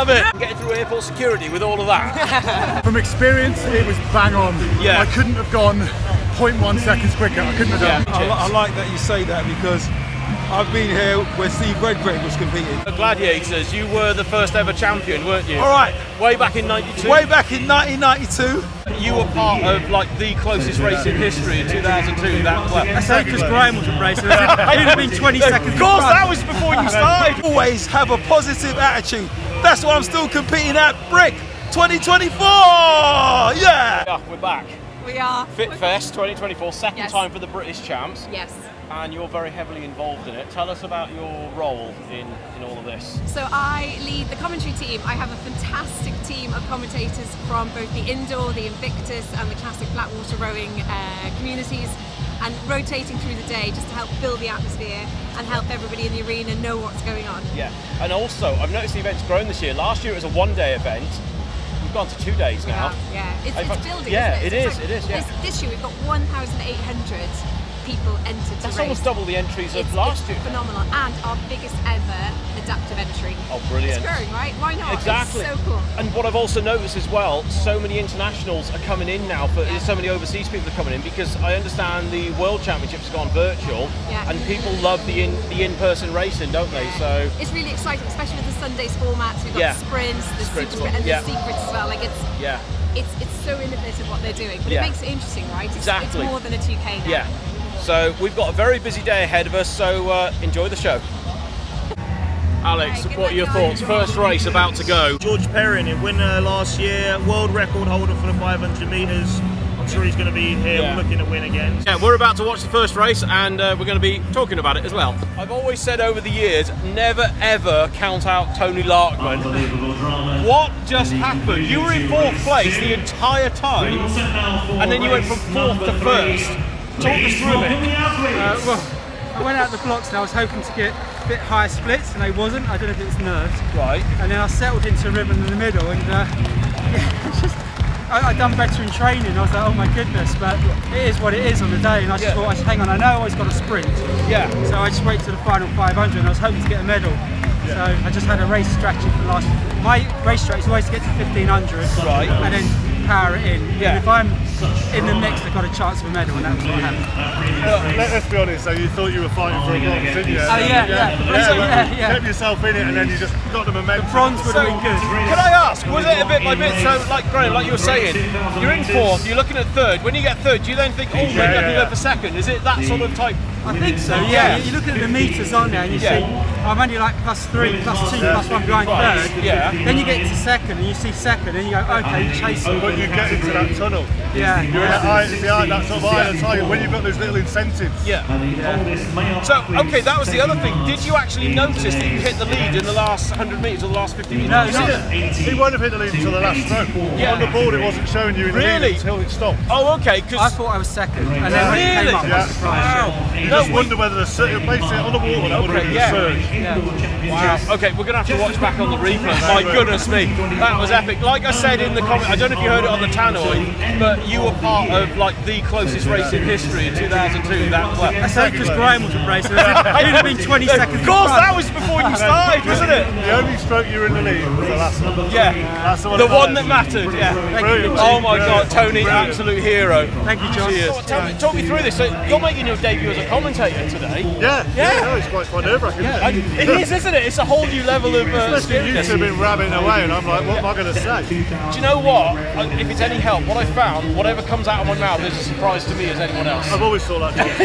love it. Getting through airport security with all of that. From experience, it was bang on. Yeah. I couldn't have gone 0.1 seconds quicker. I couldn't have done. I like that you say that because I've been here where Steve Redgrave was competing. The Gladiators, you were the first ever champion, weren't you? All right. Way back in '92. Way back in 1992. You were part of like the closest race in history in 2002. That's only because Graham wasn't racing. He'd have been 20 seconds. Of course, that was before you started. Always have a positive attitude. That's why I'm still competing at BRIC 2024. Yeah. We're back. We are. FitFest 2024, second Yes. time for the British champs. Yes. And you're very heavily involved in it. Tell us about your role in all of this. So I lead the commentary team. I have a fantastic team of commentators from both the indoor, the Invictus and the classic flat water rowing communities, and rotating through the day just to help build the atmosphere and help everybody in the arena know what's going on. Yeah, and also I've noticed the event's grown this year. Last year it was a one-day event. We've gone to 2 days now. Yeah, it's building. Yeah, isn't it is. Yeah. This year we've got 1,800 people entered to That's race. almost double the entries of It's last year. Phenomenal, and our biggest ever adaptive entry. Oh, brilliant. It's growing, right? Why not? Exactly. It's so cool. And what I've also noticed as well, so many internationals are coming in now, so many overseas people are coming in, because I understand the World Championships have gone virtual, and people love the in-person racing, don't they? So it's really exciting, especially with the Sundays formats. We've got the sprints, the super sprint, and the secrets as well. Like it's so innovative what they're doing, but it makes it interesting, right? It's more than a 2K now. Yeah. So we've got a very busy day ahead of us, so enjoy the show. Alex, what are your thoughts? First race about to go. George Perrin, a winner last year, world record holder for the 500 metres. I'm sure he's going to be here looking to win again. Yeah, we're about to watch the first race, and we're going to be talking about it as well. I've always said over the years, never ever count out Tony Larkman. What just happened? You were in 4th place the entire time, and then you went from 4th to 1st. Talk us through it. Well, I went out the blocks and I was hoping to get a bit higher splits, and they wasn't. I don't know if it was nerves. Right. And then I settled into a rhythm in the middle, and it's just, I'd done better in training. I was like, oh my goodness, but it is what it is on the day. And I just thought, hang on, I know I always got a sprint. Yeah. So I just waited to the final 500, and I was hoping to get a medal. So I just had a race strategy for the last. My race strategy is always to get to 1500, right, and then power it in. And if I'm in the mix, I've got a chance of a medal, and that's what happened. Let's be honest, so you thought you were fighting for a bronze, didn't you? Oh yeah. Kept yourself in it, and then you just got the momentum. The bronze would have been good. Can I ask, was it a bit by bit, so like Graham, like you were saying, you're in 4th, you're looking at 3rd, when you get 3rd, do you then think, oh, maybe I can go for 2nd? Is it that sort of type? I think so, yeah. You're looking at the meters on there, and you see, I'm only like +3, +2, +1 behind 3rd. Yeah. Then you get to 2nd, and you see 2nd, and you go, okay, you're chasing. But you get into that tunnel. Yeah. You're behind that sort of eye target when you've got those little incentives. Yeah. So, okay, that was the other thing. Did you actually notice that you hit the lead in the last 100 metres or the last 50 metres? No, he won't have hit the lead until the last stroke. Yeah. On the board, it wasn't showing you in the lead until it stopped. Oh, okay. I thought I was 2nd, and then when it came up, I was surprised. You just wonder whether the surge, basically on the water, that would have been the surge. Wow. Okay, we're going to have to watch back on the replay. My goodness me, that was epic. Like I said in the comment, I don't know if you heard it on the tannoy, but you were part of like the closest race in history in 2002. That's only because Graham wasn't racing. He'd have been 20 seconds. Of course, that was before you started, wasn't it? The only stroke you were in the lead was the last one. Yeah, that's the one that mattered. Yeah. Oh my God, Tony, absolute hero. Thank you, John. Cheers. Talk me through this. So you're making your debut as a commentator today. Yeah. No, it's quite nerve-wracking. It is, isn't it? It's a whole new level of especially you two have been ramming away, and I'm like, what am I going to say? Do you know what? If it's any help, what I found, whatever comes out of my mouth is a surprise to me as anyone else. I've always thought that.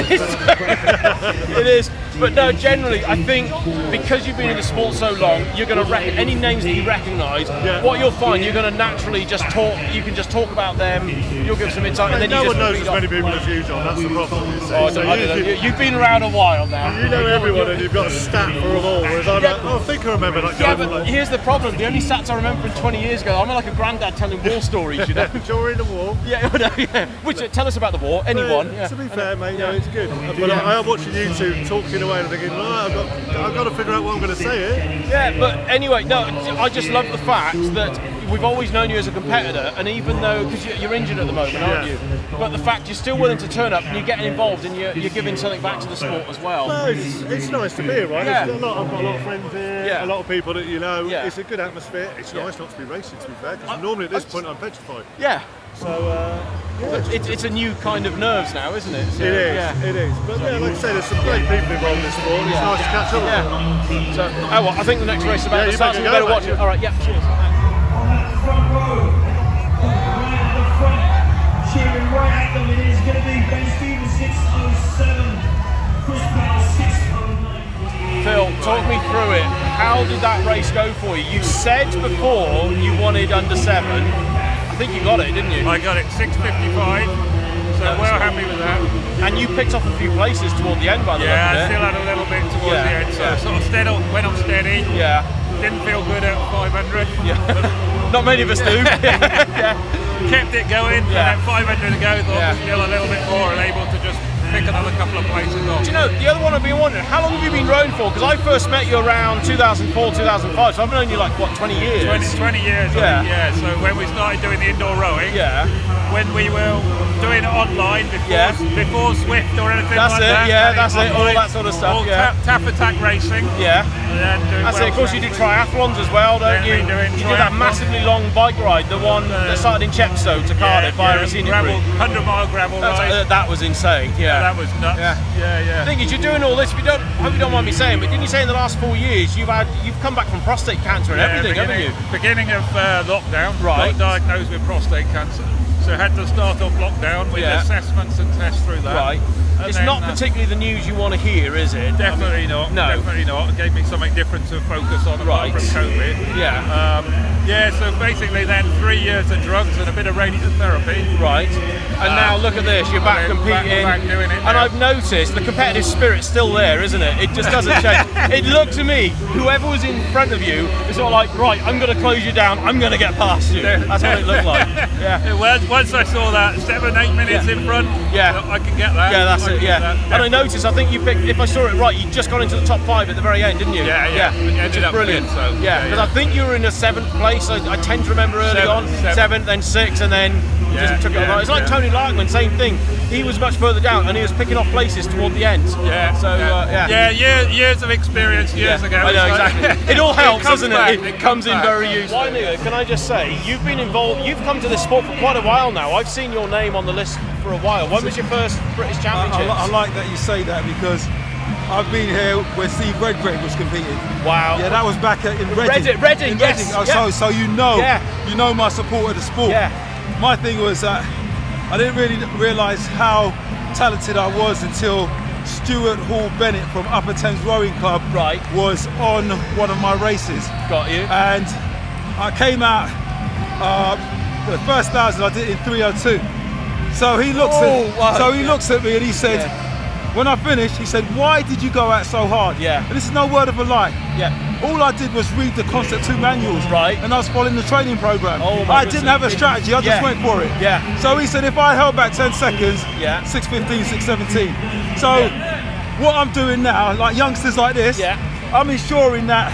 It is. But no, generally, I think because you've been in the sport so long, you're going to any names that you recognise. What you'll find, you're going to naturally just talk. You can just talk about them. You'll give some insight, and then no you just one knows as many people as you, John. That's the problem. I don't know. You've been around a while now. You know everyone, and you've got a stat for them all. Whereas I'm like, I think I remember that guy. Yeah, but here's the problem. The only stats I remember from 20 years ago, I'm like a granddad telling war stories. You know. During the war. Yeah. Which tell us about the war. Anyone? To be fair, mate, it's good. But I am watching you two talking away and thinking, I've got to figure out what I'm going to say here. Yeah, but anyway, no, I just love the fact that we've always known you as a competitor, and even though, because you're injured at the moment, aren't you? But the fact you're still willing to turn up and you're getting involved and you're giving something back to the sport as well. No, it's nice to be here, right? Yeah. I've got a lot of friends here, a lot of people that you know. Yeah. It's a good atmosphere. It's nice not to be racing, to be fair, because normally at this point I'm petrified. Yeah. So, it's a new kind of nerves now, isn't it? So, it is, it is. But yeah, like I say, there's some great people involved in this sport. It's nice to catch up with them. So, well, I think the next race is about to start, so we better watch it. All right, yeah, cheers. Cheering right at them, it is going to be Ben Stevens 607, Chris Powell 609. Phil, talk me through it. How did that race go for you? You said before you wanted under 7. I think you got it, didn't you? I got it 6:55, so well happy with that. And you picked off a few places toward the end, by the way. Yeah, I still had a little bit towards the end, so sort of went on steady. Yeah. Didn't feel good at 500. Yeah. Not many of us do. Yeah. Kept it going, and at 500 to go, thought was still a little bit more and able to just pick another couple of places off. Do you know, the other one I've been wondering, how long have you been rowing for? Because I first met you around 2004, 2005, so I've known you like, what, 20 years? 20 years, I think, yeah. So when we started doing the indoor rowing, when we were doing it online before Swift or anything like that. That's it, all that sort of stuff. All tap attack racing. Yeah. And that's it, of course you do triathlons as well, don't you? You did that massively long bike ride, the one that started in Chepstow to Cardiff via a scenic route. 100-mile gravel ride. That was insane, that was nuts. Yeah. The thing is, you're doing all this, I hope you don't mind me saying, but didn't you say in the last 4 years you've come back from prostate cancer and everything, haven't you? Beginning of lockdown, got diagnosed with prostate cancer. So had to start off lockdown with assessments and tests through that. Right. It's not particularly the news you want to hear, is it? Definitely not. No. Definitely not. It gave me something different to focus on apart from COVID. Yeah. So basically then 3 years of drugs and a bit of radiotherapy. Right. And now look at this, you're back competing. Back doing it now. And I've noticed the competitive spirit's still there, isn't it? It just doesn't change. It looked to me, whoever was in front of you is sort of like, right, I'm going to close you down, I'm going to get past you. That's what it looked like. Yeah. It was, once I saw that 7-8 minutes in front, I can get that. Yeah, that's it, And I noticed, I think you picked, if I saw it right, you just got into the top 5 at the very end, didn't you? Yeah. Which is brilliant. Because I think you were in a 7th place, I tend to remember early on. 7th, then 6th, and then just took it on. It's like Tony Larkman, same thing. He was much further down and he was picking off places toward the end. Years of experience years ago. I know, exactly. It all helps, doesn't it? It comes in very useful. Weininger, can I just say, you've been involved, you've come to this sport for quite a while now. I've seen your name on the list for a while. When was your first British Championships? I like that you say that because I've been here where Steve Redgrave was competing. Wow. Yeah, that was back in Reading. Reading, yes. So you know my support of the sport. Yeah. My thing was that I didn't really realise how talented I was until Stuart Hall Bennett from Upper Thames Rowing Club was on one of my races. Got you. And I came out, the first 1,000 I did in 3:02. So he looks at me and he said, when I finished, he said, why did you go out so hard? Yeah. And this is no word of a lie. Yeah. All I did was read the Concept 2 manuals. Right. And I was following the training program. I didn't have a strategy, I just went for it. Yeah. So he said if I held back 10 seconds, 6:15, 6:17. So what I'm doing now, like youngsters like this, I'm ensuring that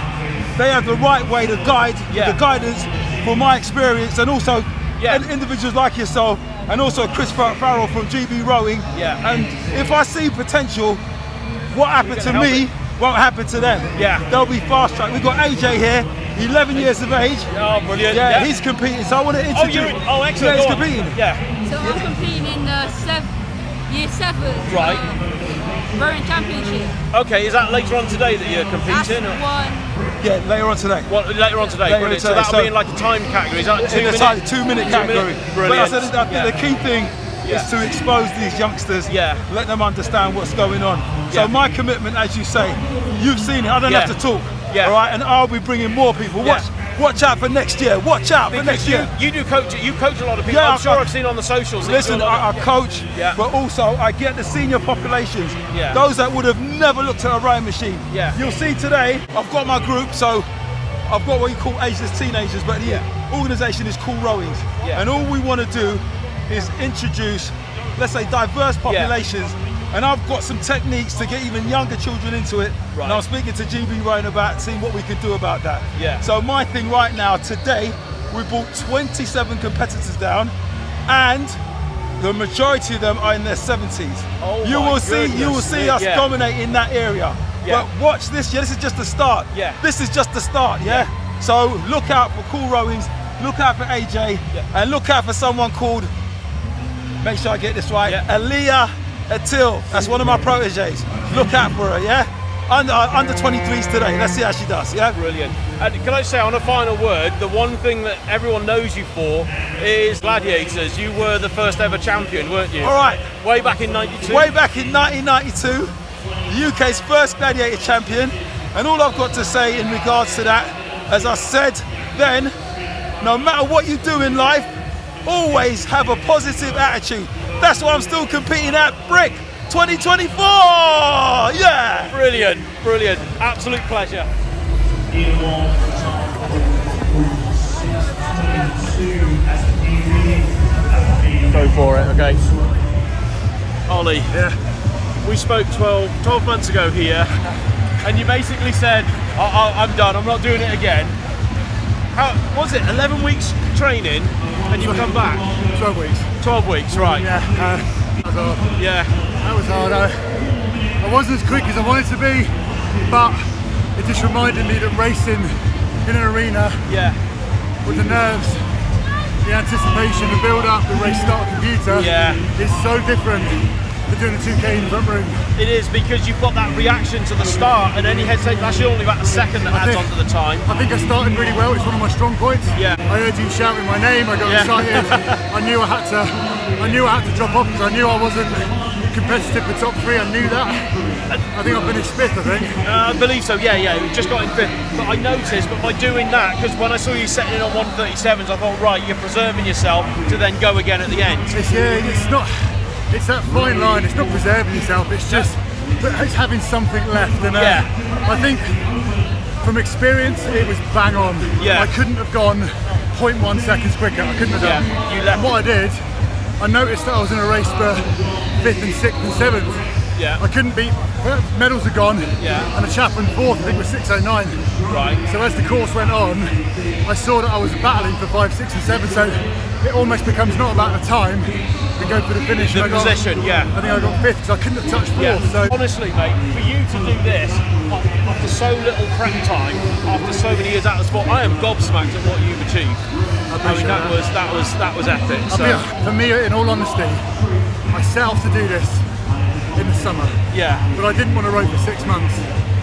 they have the right way to guide, the guidance for my experience, and also individuals like yourself, and also Chris Farrell from GB Rowing. And if I see potential, what happened to me won't happen to them. They'll be fast tracked. We've got AJ here, 11 years of age. Oh, brilliant. He's competing, so I want to introduce excellent. he's competing. So I'm competing in the year 7 rowing championship. Okay, is that later on today that you're competing? That's one. Yeah, later on today. Later on today, brilliant. So that'll be in like a time category, is that 2 minute? 2 minute category. Brilliant. But I think the key thing is to expose these youngsters, let them understand what's going on. So my commitment, as you say, you've seen it, I don't have to talk. All right, and I'll be bringing more people. Watch out for next year. Watch out for next year. You do coach. You coach a lot of people. I'm sure I've seen on the socials. Listen, I coach, but also I get the senior populations. Those that would have never looked at a rowing machine. You'll see today. I've got my group, so I've got what you call ageless teenagers, but the organisation is called Rowings, and all we want to do is introduce, let's say, diverse populations. And I've got some techniques to get even younger children into it. And I'm speaking to GB Rowing about seeing what we can do about that. So my thing right now, today, we brought 27 competitors down, and the majority of them are in their 70s. Oh you will see us dominating that area. Yeah. But watch this, this is just the start. Yeah. This is just the start, yeah? So look out for Cool Rowings, look out for AJ, and look out for someone called, make sure I get this right, Aliyah Atil. That's one of my proteges. Look out for her, yeah? Under 23s today. Let's see how she does, yeah? Brilliant. And can I say, on a final word, the one thing that everyone knows you for is Gladiators. You were the first ever champion, weren't you? All right. Way back in 92? Way back in 1992, the UK's first Gladiator champion. And all I've got to say in regards to that, as I said then, no matter what you do in life, always have a positive attitude. That's why I'm still competing at BRIC 2024! Yeah! Brilliant, brilliant. Absolute pleasure. Go for it, okay. Ollie, we spoke 12 months ago here, and you basically said, I'm done, I'm not doing it again. How was it? 11 weeks training, and you've come back? 12 weeks. 12 weeks, right. Yeah, that was hard. Yeah. That was hard. I wasn't as quick as I wanted to be, but it just reminded me that racing in an arena with the nerves, the anticipation, the build-up, the race start computer is so different to doing a 2K in the front room. It is, because you've got that reaction to the start, and any hesitation, actually only about a second that adds on to the time. I think I started really well. It's one of my strong points. Yeah. I heard you shouting my name. I got excited. I knew I had to drop off because I knew I wasn't competitive for top 3. I knew that. I think I finished 5th, I think. I believe so, yeah, we just got in 5th. But I noticed, by doing that, because when I saw you setting in on 137s, I thought, right, you're preserving yourself to then go again at the end. It's that fine line. It's not preserving yourself, it's just it's having something left. And I think from experience, it was bang on. I couldn't have gone 0.1 seconds quicker. I couldn't have done. And what I did, I noticed that I was in a race for 5th and 6th and 7th. I couldn't beat, medals are gone, and the chap in 4th, I think, was 6:09. Right. So as the course went on, I saw that I was battling for 5, 6 and 7, so it almost becomes not about the time, to go for the finish. The position, I think I got 5th, because I couldn't have touched 4th. So. Honestly, mate, for you to do this, after so little prep time, after so many years out of the sport, I am gobsmacked at what you've achieved. I mean, that was epic. So. For me, in all honesty, I set off to do this in the summer. But I didn't want to row for 6 months.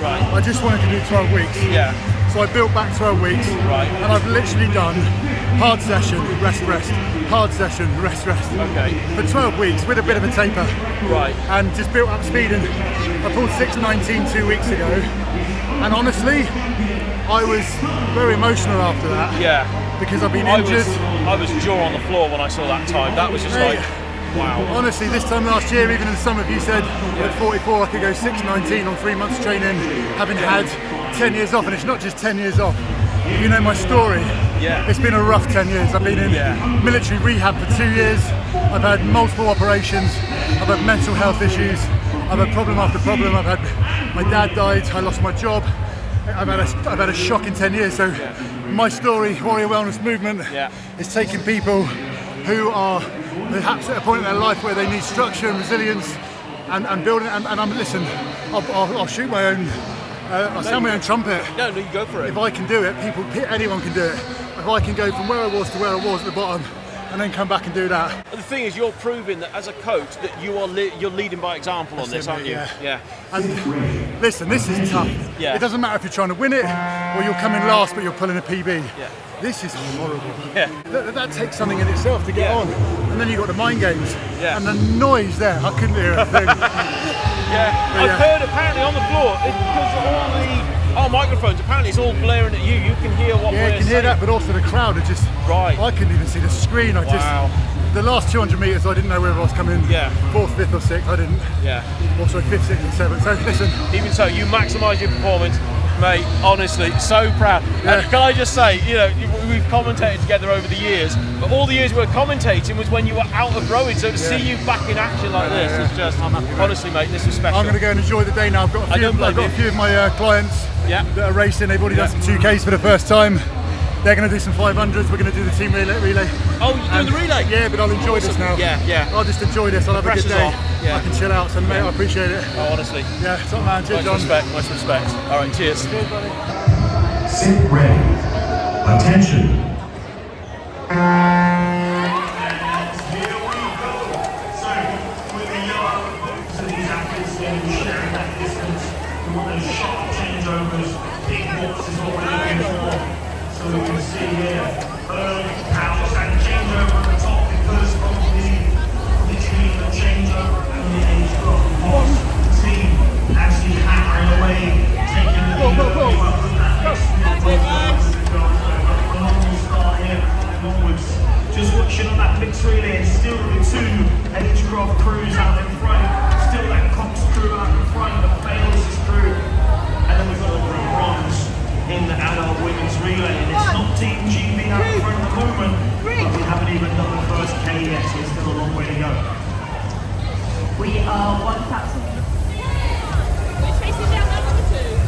Right. I just wanted to do 12 weeks. So I built back 12 weeks. Right. And I've literally done hard session, rest, hard session, rest. Okay. For 12 weeks with a bit of a taper. Right. And just built up speed, and I pulled 6:19 2 weeks ago. And honestly, I was very emotional after that. Because I've been injured. I was jaw on the floor when I saw that time. That was just like, wow. Honestly, this time last year, even as some of you said, at 44 I could go 6:19 on 3 months training, having had 10 years off, and it's not just 10 years off. If you know my story, it's been a rough 10 years. I've been in military rehab for 2 years. I've had multiple operations. I've had mental health issues. I've had problem after problem. My dad died. I lost my job. I've had a shock in 10 years. So my story, Warrior Wellness Movement, is taking people who are perhaps at a point in their life where they need structure and resilience, and building. And I'm listen. I'll shoot my own. I'll sound my own trumpet. No, you go for it. If I can do it, anyone can do it. If I can go from where I was to where I was at the bottom, and then come back and do that. The thing is, you're proving that as a coach that you're leading by example on this, aren't you? And listen, this is tough. It doesn't matter if you're trying to win it or you're coming last but you're pulling a PB. This is horrible. That takes something in itself to get on. And then you've got the mind games. And the noise there, I couldn't hear a thing. I've heard apparently on the floor, because all the microphones, apparently it's all blaring at you. You can hear what we're saying. You can hear that, but also the crowd are just... I couldn't even see the screen. The last 200 metres, I didn't know whether I was coming 4th, 5th or 6th. I didn't. Also 5th, 6th and 7th. So listen. Even so, you maximise your performance. Mate, honestly, so proud. And can I just say, we've commentated together over the years, but all the years we were commentating was when you were out of rowing, so to see you back in action like this is just, honestly, mate, this is special. I'm going to go and enjoy the day now. I've got a few of my clients that are racing. They've already done some 2Ks for the first time. They're going to do some 500s. We're going to do the team relay. Oh, you're doing the relay? Yeah, but I'll enjoy this now. Yeah. I'll just enjoy this. I'll have a good day. I can chill out. So mate, I appreciate it. Oh, honestly. Yeah, top man. Cheers, John. Much respect. All right, cheers. Cheers, buddy. Sit ready. Attention. So we can see here, Erg Power and changeover at the top because of literally the changeover and the age drop. The team actually hammering away, taking the lead phenomenal start here onwards. Just watching on that mixed relay, and still the two H-Graph crews out in front, still that Cox crew out in front, the Bales crew, and then we've got a bronze in the adult women's relay, and it's not Team GB out in front at the moment, but we haven't even done the first K yet, so it's still a long way to go. We are 1,000. We're chasing down number 1:30.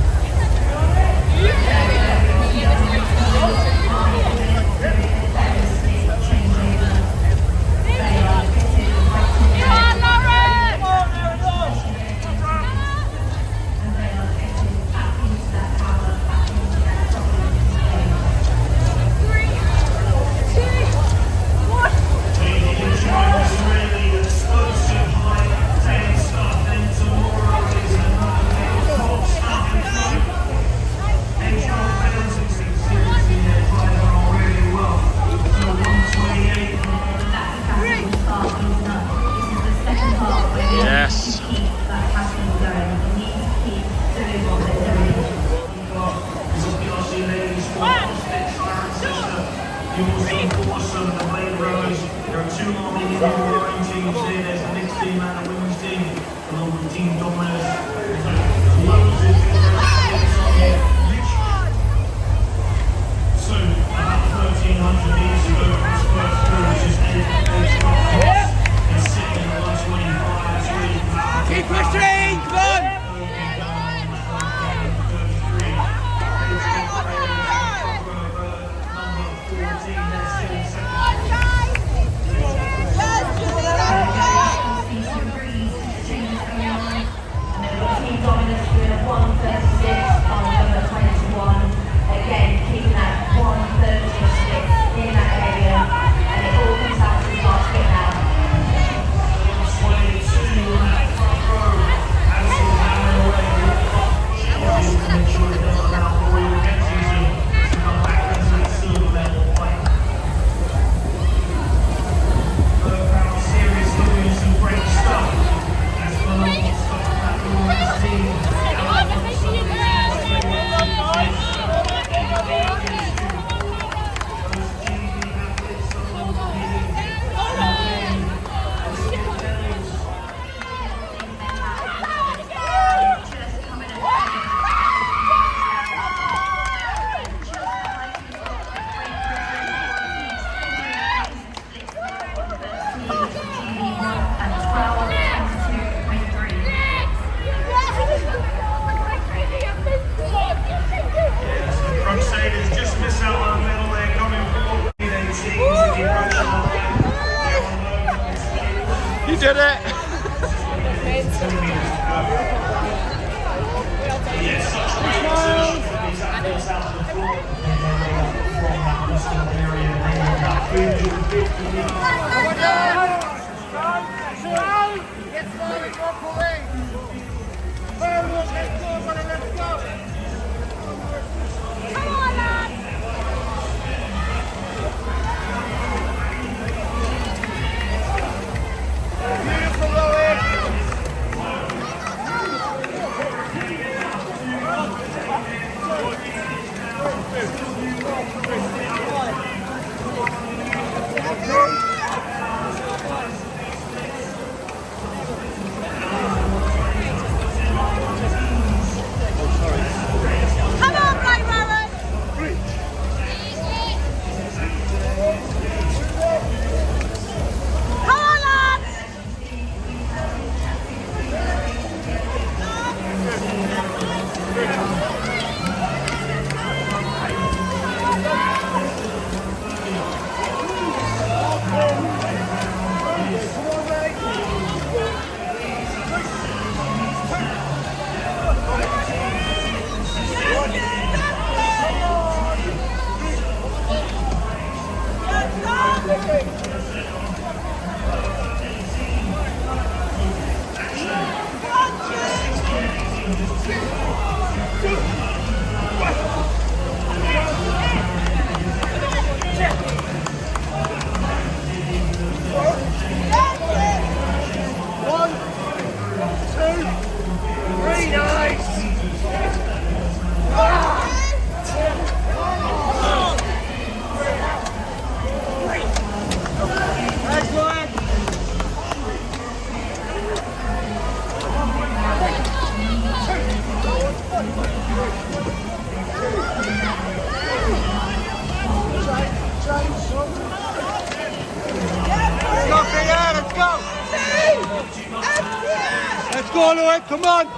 Follow it, come on.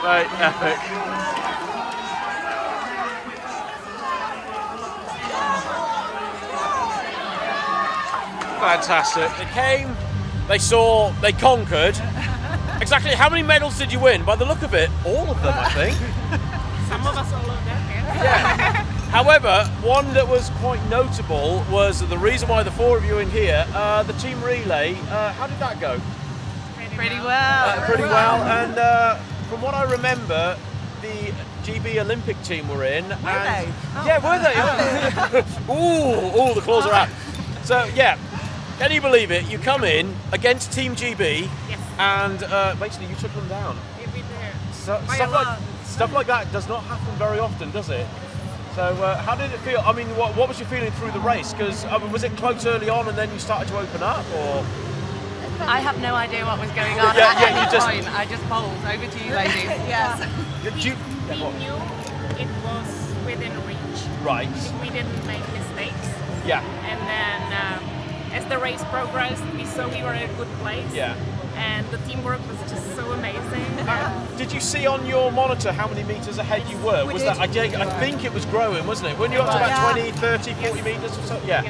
Right, epic. Fantastic. They came, they saw, they conquered. Exactly how many medals did you win? By the look of it, all of them, I think. Some of us, all of them, Yeah. However, one that was quite notable was the reason why the four of you are in here, the team relay. How did that go? Pretty well. Pretty well. And from what I remember, the GB Olympic team were in. Were they? Yeah, were they? Ooh, the claws are out. So, yeah. Can you believe it? You come in against Team GB, yes, and basically you took them down. You've been there. Stuff like that does not happen very often, does it? So how did it feel? I mean, what was your feeling through the race? Because was it close early on and then you started to open up, or? I have no idea what was going on Yeah, at yeah, any you just- point. I just bowled. Over to you, ladies. Yes. We knew it was within reach. Right. We didn't make mistakes. Yeah. And then as the race progressed, we saw we were in a good place. Yeah. And the teamwork was just so amazing. Did you see on your monitor how many meters ahead you were? We Was did. that? I think it was growing, wasn't it? When you got to about 20, 30, 40 meters or so? Yeah.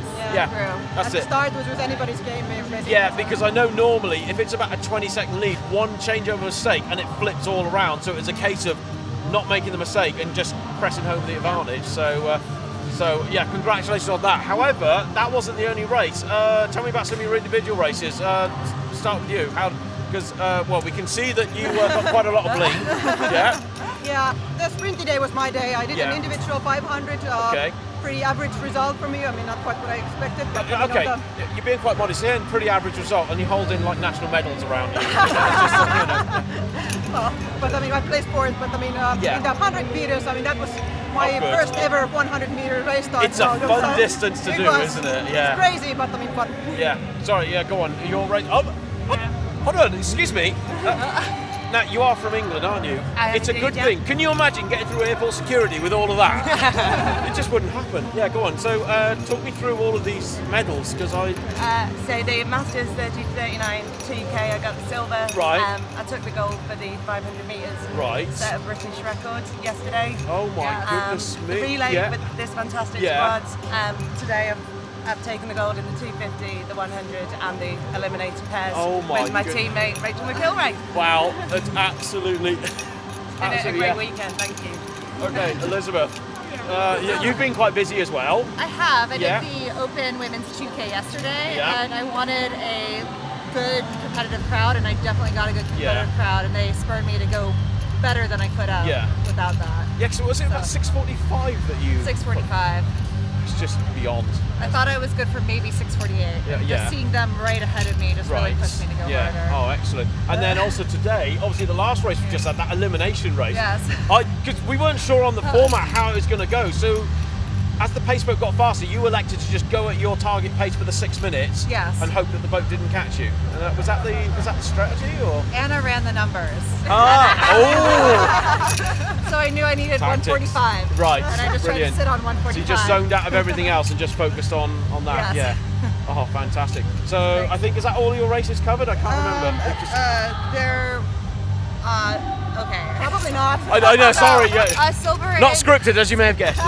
That's At it. the start, which was anybody's game, basically. Yeah, because I know normally if it's about a 20-second lead, one changeover mistake and it flips all around. So it's a case of not making the mistake and just pressing home the advantage. So yeah, congratulations on that. However, that wasn't the only race. Tell me about some of your individual races. Start with you. Because well, we can see that you got quite a lot of bling. Yeah. Yeah, the sprinty day was my day. I did an individual 500. Okay. Pretty average result for me. I mean, not quite what I expected. But Okay, you know, you're being quite modest here, and pretty average result, and you're holding like national medals around you. but I mean, I placed fourth. But I mean, in the 100 meters, I mean, that was my good. first ever 100-meter race start. It's a fun distance to do, isn't it? Yeah. It's crazy, but I mean, fun. Yeah. Sorry. Yeah. Go on. You're right. Oh, hold on. Excuse me. Now you are from England, aren't you? It's a good thing. Can you imagine getting through airport security with all of that? It just wouldn't happen. Yeah. Go on. So talk me through all of these medals, because I. So the Masters 30-39 2K, I got the silver. Right. I took the gold for the 500 metres. Right. Set a British record yesterday. Oh my goodness me. The relay Yeah. with this fantastic Yeah. squad. Today I've taken the gold in the 250, the 100 and the eliminator pairs Oh my with my goodness. teammate Rachel McIlraith. Wow. That's absolutely. It's been a great weekend, thank you. Okay, Elizabeth. You've been quite busy as well. I have. I Yeah. did the Open Women's 2K yesterday, Yeah. and I wanted a good competitive crowd, and I definitely got a good competitive crowd, and they spurred me to go better than I could have without that. Yeah, so was it about 6:45 that you? 6:45. It's just beyond. I thought I was good for maybe 6:48. Yeah, Just yeah. seeing them right ahead of me just really pushed me to go Yeah. harder. Oh, excellent. And then also today, obviously the last race we just had, that elimination race. Yes. Because we weren't sure on the format how it was going to go. So as the pace boat got faster, you elected to just go at your target pace for the 6 minutes. Yes. And hope that the boat didn't catch you. And was that the strategy, or? Anna ran the numbers. So I knew I needed Tactics. 145. Right. And I just Brilliant. tried to sit on 145. So you just zoned out of everything else and just focused on that. Yes. Yeah. Oh, fantastic. So I think, is that all your races covered? I can't remember. It just- They're okay. Probably not. I know, sorry. Yeah. Silver. Not in, scripted, as you may have guessed.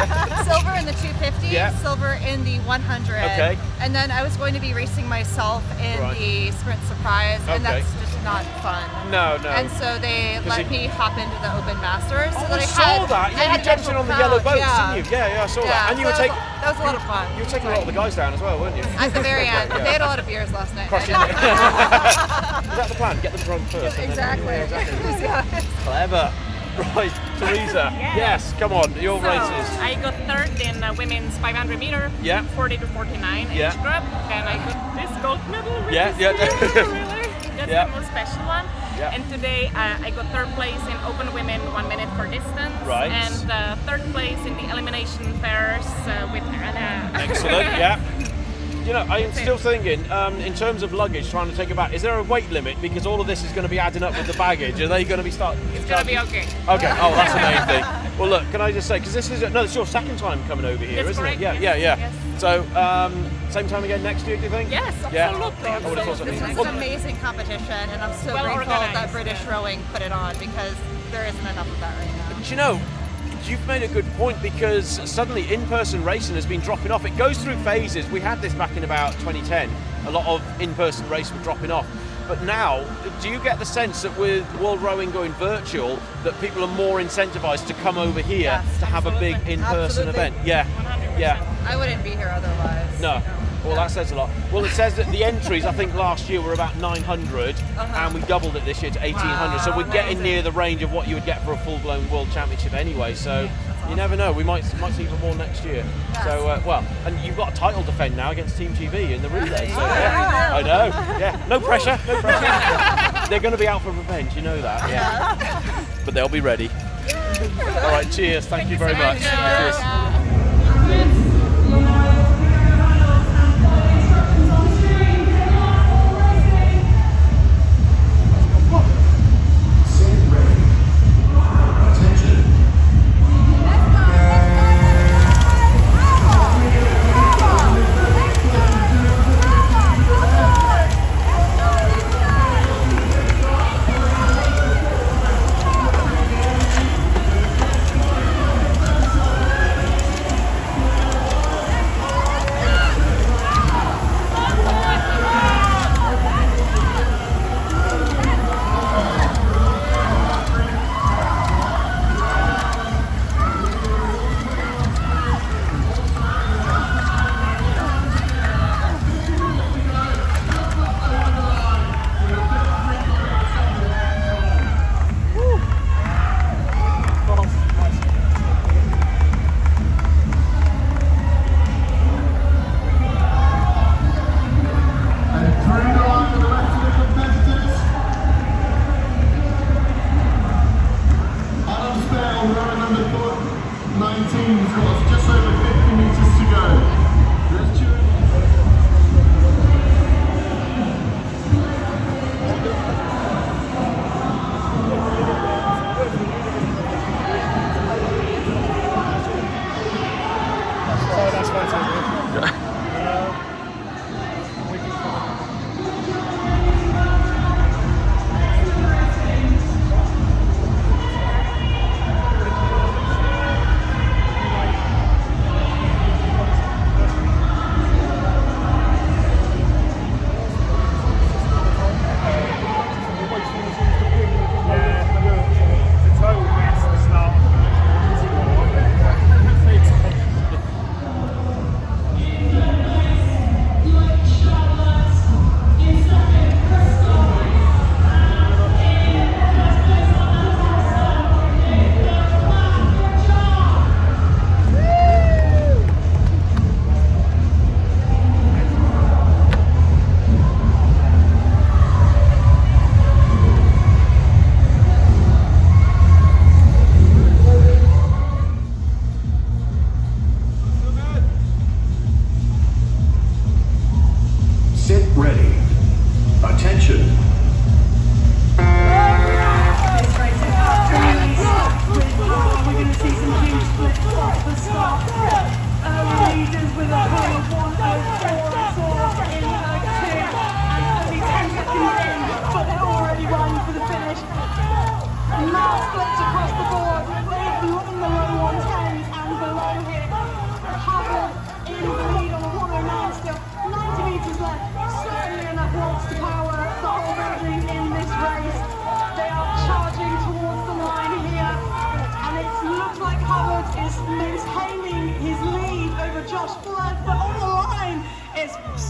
Silver in the 250. Yeah. Silver in the 100. Okay. And then I was going to be racing myself in Right. the sprint surprise, and Okay. that's just not fun. No. And so they let me hop into the Open Masters. So that I I saw had, that. I Yeah, had you jumped in on the crowd, yellow boats, yeah. didn't you? Yeah, I saw Yeah, that. And you were so taking. that was a lot of fun. You were taking a lot of the guys down as well, weren't you? At the very end. Yeah. They had a lot of beers last night. Crushing it. Is that the plan? Get them drunk first. and then- Exactly. yeah, exactly. Clever. Right, Teresa. Yes, come on, your races. I got third in women's 500 meter, Yeah. 40 to 49 Yeah. age group, and I got this gold medal. Which Yeah, is yeah. really That's Yeah. the most special one. Yeah. And today I got third place in open women 1 minute for distance. Right. And third place in the elimination pairs with Anna. Excellent, yeah. You know, I'm still thinking, in terms of luggage, trying to take it back, is there a weight limit? Because all of this is going to be adding up with the baggage. Are they going to be starting? It's going to be okay. Okay, oh, that's the main thing. Well, look, can I just say, because this is, it's your second time coming over here, That's isn't correct, it? Yeah, yes, yeah. yes. So, same time again next year, do you think? Yes, Yeah. absolutely. I would have thought so. This was an amazing competition, and I'm so Well grateful that organized, British rowing put it on, because there isn't enough of that right now. Do you know, you've made a good point, because suddenly in-person racing has been dropping off. It goes through phases. We had this back in about 2010. A lot of in-person race were dropping off. But now, do you get the sense that with World Rowing going virtual, that people are more incentivized to come over here to have a big in-person Absolutely. event? Yeah, 100%. yeah. I wouldn't be here otherwise. No. Well, that says a lot. Well, it says that the entries, I think last year were about 900, and we doubled it this year to 1,800. So we're getting near the range of what you would get for a full-blown World Championship anyway. So you never know. We might see even more next year. Yes. So, well, and you've got a title defend now against Team TV in the relay. So, yeah, I know. Yeah, no pressure. No pressure. They're going to be out for revenge. You know that. Yeah. But they'll be ready. All right. Cheers. Thank you very much. Cheers.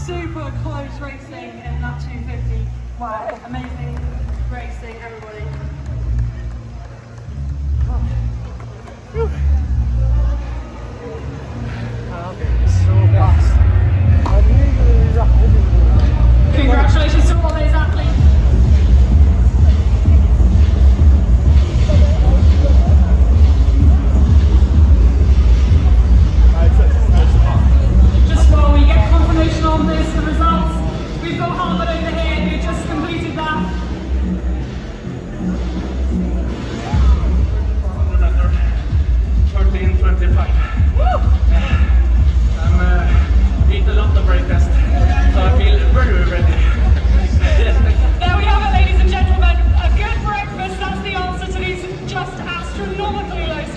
Super close racing in that 250. Wow, amazing racing, everybody. Congratulations to all those athletes.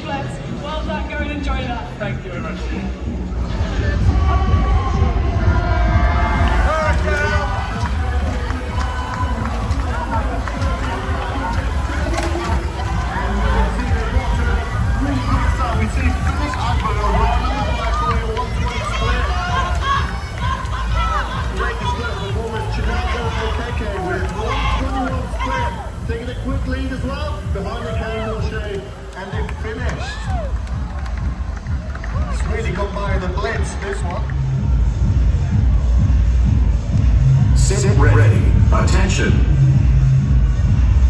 splits. Well done, go and enjoy that. Thank you very much. We see finish up with a run back for your 120 split. Great split performance, Chinako Okeke with 121 split. Taking a quick lead as well. Behind the Kane O'Shea, and they finished. It's really got by the blitz, this one. Sit ready. Attention.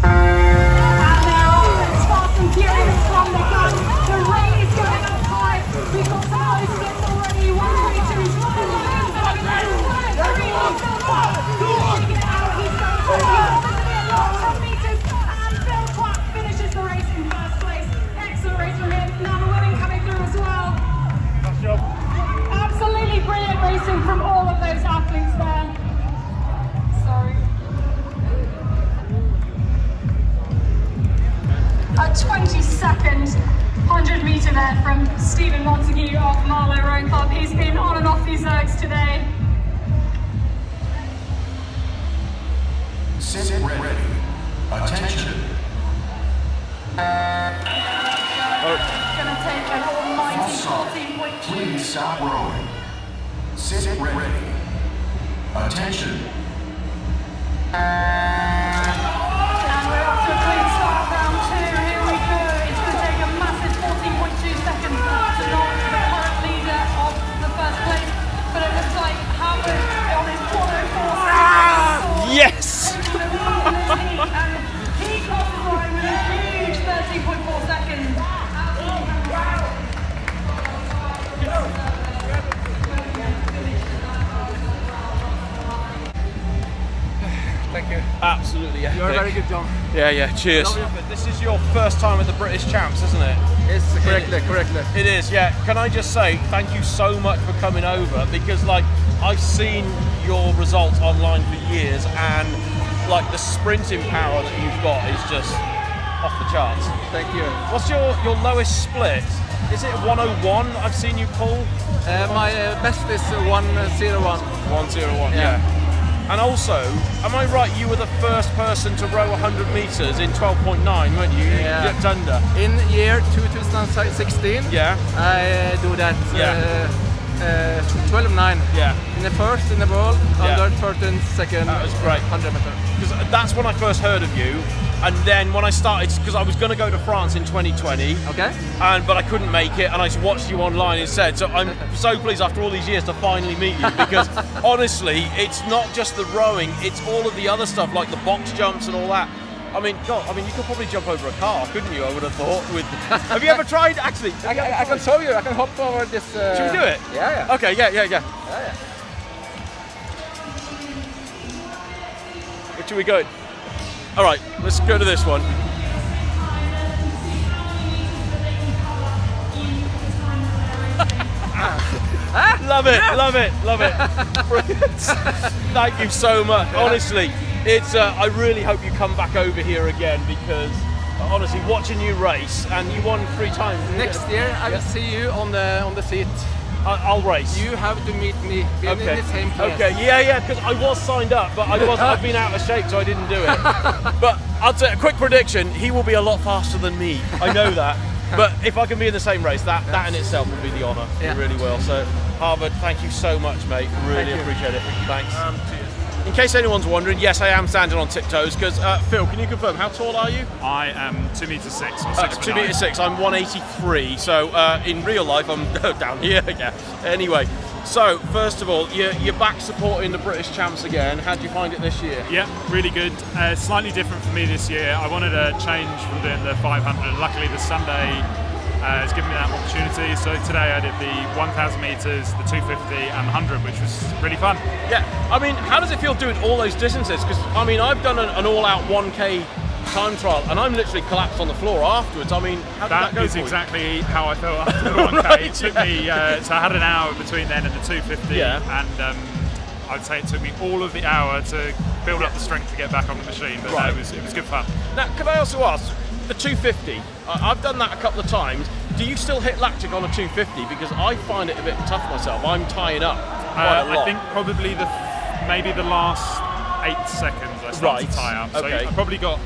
It's fast and furious from the gun. The rain is going up high. We've got some high splits already. 122 is running. 3 on Phil Clapp. Finishing it out. He's going for the 10 meters. And Phil Clapp finishes the race in first place. Excellent race from him. Now the women coming through as well. Absolutely brilliant racing from all of those athletes there. Sorry. A 20-second 100-meter there from Stephen Montague of Marlow Rowing Club. He's been on and off these ergs today. Sit ready. Attention. Gonna take an almighty 14.2. Please stop rowing. Sit ready. Attention. And we're off to a clean start, round 2. Here we go. It's going to take a massive 14.2 seconds to knock the current leader of the first place. But it looks like Howard on his 104. Yes! And he crosses the line with a huge 13.4 seconds. Thank you. Absolutely epic. You're a very good John. Yeah, cheers. This is your first time at the British Champs, isn't it? Yes, correctly. It is, yeah. Can I just say thank you so much for coming over, because like I've seen your results online for years, and like the sprinting power that you've got is just off the charts. Thank you. What's your lowest split? Is it 101 I've seen you pull? My best is 101. 101, yeah. And also, am I right, you were the first person to row 100 metres in 12.9, weren't you? Yeah. You dipped under. In year 2016, yeah, I do that. Yeah. 12.9. Yeah. In the first in the world, under 13 second. That was great. 100 meter. Because that's when I first heard of you. And then when I started, because I was going to go to France in 2020, but I couldn't make it, and I watched you online instead. So I'm so pleased after all these years to finally meet you, because honestly, it's not just the rowing; it's all of the other stuff, like the box jumps and all that. I mean, God, you could probably jump over a car, couldn't you? I would have thought. Have you ever tried? Actually, I can show you. I can hop over this. Should we do it? Yeah. Okay. Yeah. Which are we going? All right, let's go to this one. Love it. Brilliant. Thank you so much. Honestly, it's. I really hope you come back over here again, because honestly, watching you race, and you won 3 times. Next year, I will see you on the seat. I'll race. You have to meet me in the same place. Okay, yeah, because I was signed up, but I've been out of shape, so I didn't do it. But I'll say a quick prediction: he will be a lot faster than me. I know that. But if I can be in the same race, that in itself will be the honour. Yeah. It really will. So, Harvard, thank you so much, mate. Really appreciate it. Thanks. Cheers. In case anyone's wondering, yes, I am standing on tiptoes, because Phil, can you confirm, how tall are you? I am 2 metres 6 or 6 2 metres 6. I'm 183. So in real life, I'm down here. Yeah. Anyway, so first of all, you're back supporting the British Champs again. How do you find it this year? Yeah, really good. Slightly different for me this year. I wanted a change from doing the 500. Luckily, the Sunday has given me that opportunity. So today I did the 1,000 metres, the 250 and 100, which was really fun. Yeah, I mean, how does it feel doing all those distances? Because, I mean, I've done an all-out 1K time trial, and I'm literally collapsed on the floor afterwards. I mean, how did that go? That is exactly how I felt after the 1K. Right, it took me, so I had an hour between then and the 250, and I'd say it took me all of the hour to build up the strength to get back on the machine, but it was good fun. Now, could I also ask, the 250, I've done that a couple of times. do you still hit lactic on a 250? Because I find it a bit tough myself. I'm tying up quite a lot. I think probably maybe the last 8 seconds I start to tie up. So Okay. I've probably got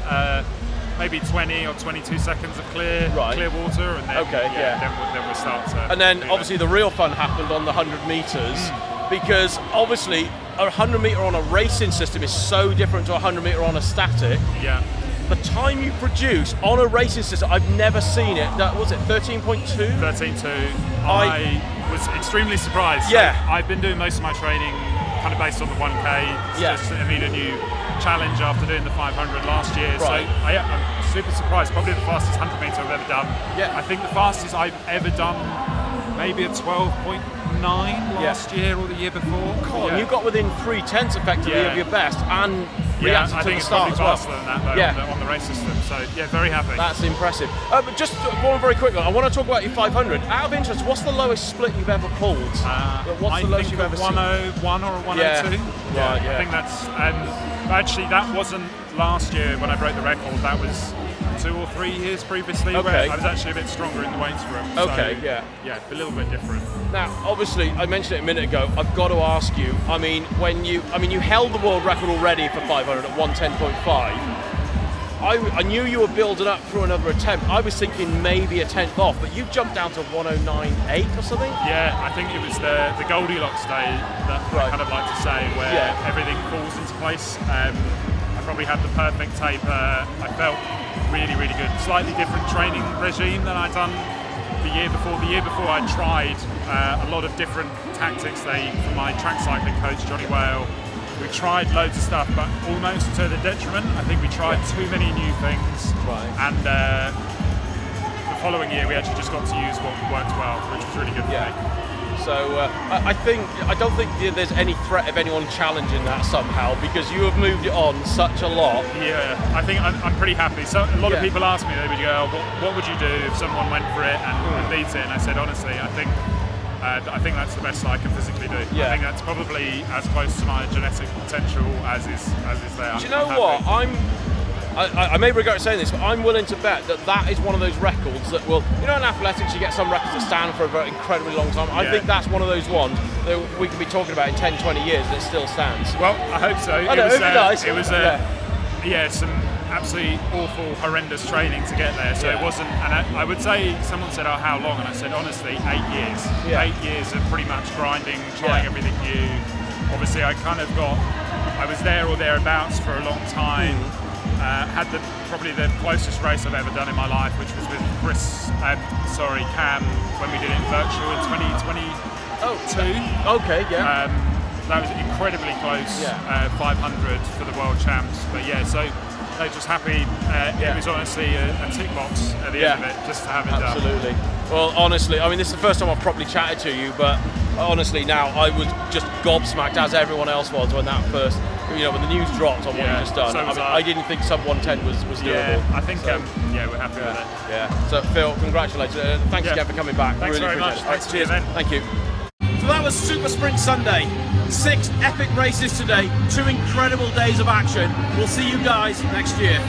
maybe 20 or 22 seconds of clear water, and then then we'll start to. And then obviously the real fun happened on the 100 metres, because obviously a 100 metre on a racing system is so different to a 100 metre on a static. Yeah. The time you produce on a racing system, I've never seen it. That was it, 13.2? 13.2. I was extremely surprised. Yeah. So I've been doing most of my training kind of based on the 1K. It's just a new challenge after doing the 500 last year. Right. So I'm super surprised. Probably the fastest 100 metre I've ever done. Yeah. I think the fastest I've ever done, maybe a 12.9 last year or the year before. God, you got within 3/10 effectively of your best, and reacted I to think the it's start probably as faster well. than that though, on the race system. So yeah, very happy. That's impressive. But just one very quick one. I want to talk about your 500. Out of interest, what's the lowest split you've ever pulled? What's the lowest you've ever seen? 101 or a 102. Right, I think that's. Actually, that wasn't last year when I broke the record. That was 2 or 3 years previously, where I was actually a bit stronger in the weights room. Okay, so, yeah, a little bit different. Now, obviously, I mentioned it a minute ago. I've got to ask you. I mean, you held the world record already for 500 at 110.5. I knew you were building up through another attempt. I was thinking maybe a 10th off, but you jumped down to 109.8 or something. Yeah, I think it was the Goldilocks day that I kind of like to say, where everything falls into place. I probably had the perfect taper. I felt really, really good. Slightly different training regime than I'd done the year before. The year before I tried a lot of different tactics. From my track cycling coach, Johnny Whale, we tried loads of stuff, but almost to the detriment. I think we tried too many new things. Right. And the following year we actually just got to use what worked well, which was really good for me. So I don't think there's any threat of anyone challenging that somehow, because you have moved it on such a lot. Yeah, I think I'm pretty happy. So a lot of people ask me, they would go, what would you do if someone went for it and beat it? And I said, honestly, I think that's the best I can physically do. Yeah. I think that's probably as close to my genetic potential as is there. Do you know what? I may regret saying this, but I'm willing to bet that is one of those records that will, in athletics you get some records that stand for a very incredibly long time. I think that's one of those ones that we can be talking about in 10, 20 years and it still stands. Well, I hope so. I know, it'd be nice. It was some absolutely awful, horrendous training to get there. So it wasn't, and I would say, someone said, oh, how long? And I said, honestly, 8 years. 8 years of pretty much grinding, trying everything new. Obviously, I was there or thereabouts for a long time. Had probably the closest race I've ever done in my life, which was with Cam, when we did it virtual in 2022. Okay, yeah. That was incredibly close, 500 for the World Champs. But so they're just happy. It was honestly a tick box at the end of it, just to have it done. Absolutely. Well, honestly, I mean, this is the first time I've properly chatted to you, but honestly now I was just gobsmacked, as everyone else was, when that first, when the news dropped on what you just done. So I didn't think sub 110 was doable. Yeah, I think we're happy with it. Yeah. So Phil, congratulations. Thanks again for coming back. Thanks really very much. It. Thanks, cheers. Thank you. So that was Super Sprint Sunday. 6 epic races today, 2 incredible days of action. We'll see you guys next year.